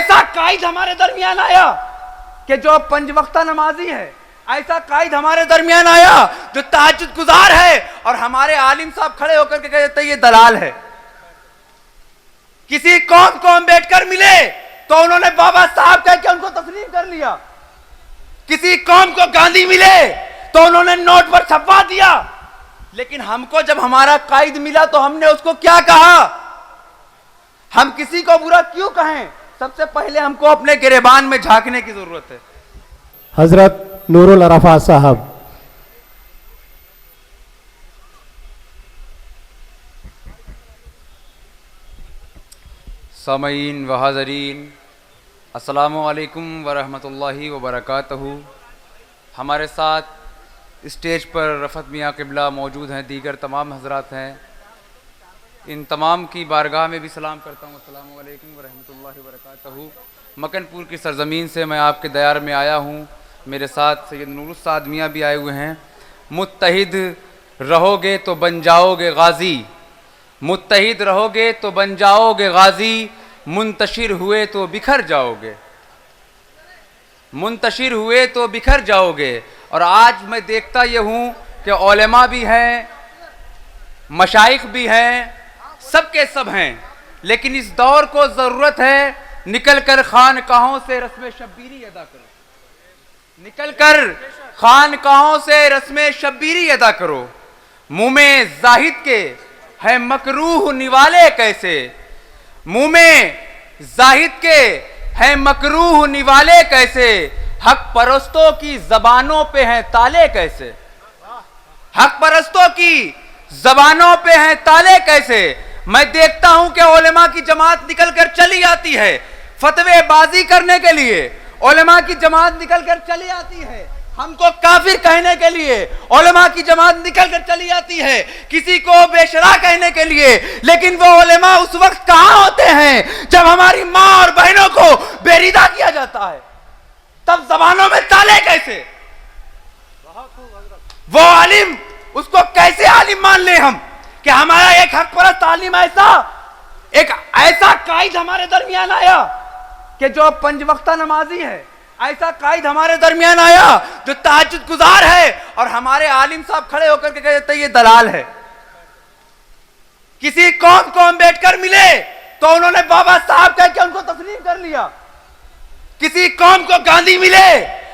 ऐसा कायद हमारे दरमियान आया कि जो पंज वक्ता नमाजी है, ऐसा कायद हमारे दरमियान आया जो तहज्जुद गुजार है, और हमारे आलिम साहब खड़े होकर के कहते ये दलाल है। किसी कौम को अम्बेडकर मिले तो उन्होंने बाबा साहब कह के उनको तस्लीम कर लिया। किसी कौम को गांधी मिले तो उन्होंने नोट पर छपवा दिया। लेकिन हमको जब हमारा कायद मिला तो हमने उसको क्या कहा? हम किसी को बुरा क्यों कहें? सबसे पहले हमको अपने गिरेबान में झांकने की जरूरत है। हजरत नूरुल अरफा साहब। सामईन व हाज़रीन, अस्सलामु अलैकुम व रहमतुल्लाहि व बरकातहू। हमारे साथ स्टेज पर रफ़त मियाँ क़िबला मौजूद हैं, दीगर तमाम हजरात हैं। इन तमाम की बारगाह में भी सलाम करता हूँ। अस्सलामु अलैकुम व रहमतुल्लाहि व बरकातहू। मकनपुर की सरज़मीन से मैं आपके दयार में आया हूँ। मेरे साथ सैयद नूरुल साद मियाँ भी आए हुए हैं। मुत्तहिद रहोगे तो बन जाओगे गाज़ी, मुत्तहिद रहोगे तो बन जाओगे गाज़ी, मुंतशिर हुए तो बिखर जाओगे, मुंतशिर हुए तो बिखर जाओगे। और आज मैं देखता ये हूँ कि उलेमा भी हैं, मशाइख भी हैं, सबके सब हैं। लेकिन इस दौर को ज़रूरत है निकल कर खानकाहों से रस्म शब्बीरी अदा करो, निकल कर खानकाहों से रस्म शब्बीरी अदा करो। मुँह में जाहिद के है मकरूह निवाले कैसे, मुँह में जाहिद के है मकरूह निवाले कैसे, हक परस्तों की जबानों पे हैं ताले कैसे, हक परस्तों की जबानों पे हैं ताले कैसे। मैं देखता हूं कि उलेमा की जमात निकल कर चली आती है फतवे बाजी करने के लिए, उलेमा की जमात निकल कर चली आती है हमको काफिर कहने के लिए, उलेमा की जमात निकल कर चली आती है किसी को बेशरा कहने के लिए। लेकिन वो उलेमा उस वक्त कहां होते हैं जब हमारी माँ और बहनों को बेरिदा किया जाता है, तब जबानों में ताले कैसे। वो आलिम, उसको कैसे आलिम मान ले हम कि हमारा एक हक परस्त आलिम एक ऐसा कायद हमारे दरमियान आया कि जो पंज वक्ता नमाजी है, ऐसा कायद हमारे दरमियान आया जो तहज्जुद गुजार है, और हमारे आलिम साहब खड़े होकर के कहते ये दलाल है। किसी कौम को अम्बेडकर मिले तो उन्होंने बाबा साहब कह के उनको तस्लीम कर लिया। किसी कौम को गांधी मिले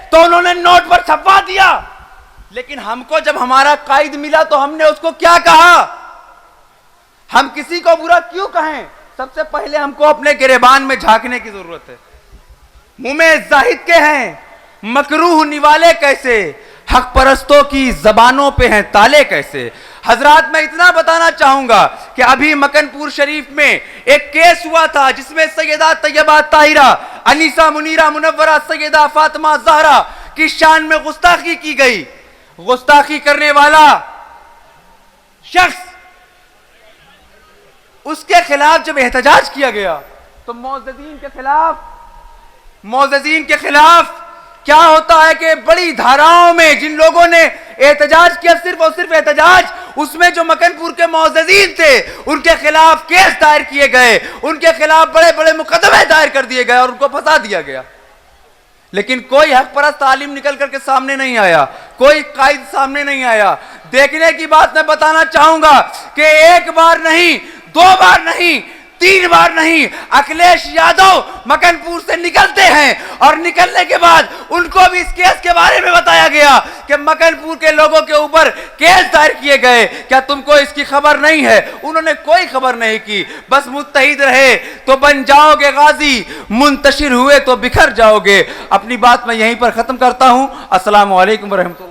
तो उन्होंने नोट पर छपवा दिया। लेकिन हमको जब हमारा कायद मिला तो हमने उसको क्या कहा? हम किसी को बुरा क्यों कहें? सबसे पहले हमको अपने गिरेबान में झांकने की जरूरत है। मुंह में जाहिद के हैं मकरूह निवाले कैसे, हक परस्तों की जबानों पे हैं ताले कैसे। हजरात, मैं इतना बताना चाहूंगा कि अभी मकनपुर शरीफ में एक केस हुआ था जिसमें सैयदा तैयबा ताहिरा, अनीसा मुनीरा मुनव्वरा, सैयदा फातिमा ज़हरा की शान में गुस्ताखी की गई। गुस्ताखी करने वाला शख्स, उसके खिलाफ जब एहतजाज किया गया तो मोअज़्ज़िज़ीन के खिलाफ क्या होता है कि बड़ी धाराओं में जिन लोगों ने एहतजाज किया, सिर्फ और सिर्फ एहतजाज, उसमें जो मकनपुर के मोअज़्ज़िज़ीन थे उनके खिलाफ केस दायर किए गए, उनके खिलाफ बड़े बड़े मुकदमे दायर कर दिए गए और उनको फंसा दिया गया। लेकिन कोई हक परस्त आलिम निकल करके सामने नहीं आया, कोई कायद सामने नहीं आया। देखने की बात मैं बताना चाहूंगा कि एक बार नहीं, दो बार नहीं, 3 बार नहीं, अखिलेश यादव मकनपुर से निकलते हैं और निकलने के बाद उनको भी इस केस के बारे में बताया गया कि मकनपुर के लोगों के ऊपर केस दायर किए गए, क्या तुमको इसकी खबर नहीं है? उन्होंने कोई खबर नहीं की, बस मुत्तहिद रहे तो बन जाओगे गाजी, मुंतशिर हुए तो बिखर जाओगे। अपनी बात मैं यहीं पर खत्म करता हूं। अस्सलामु अलैकुम व रहमतुल्लाह।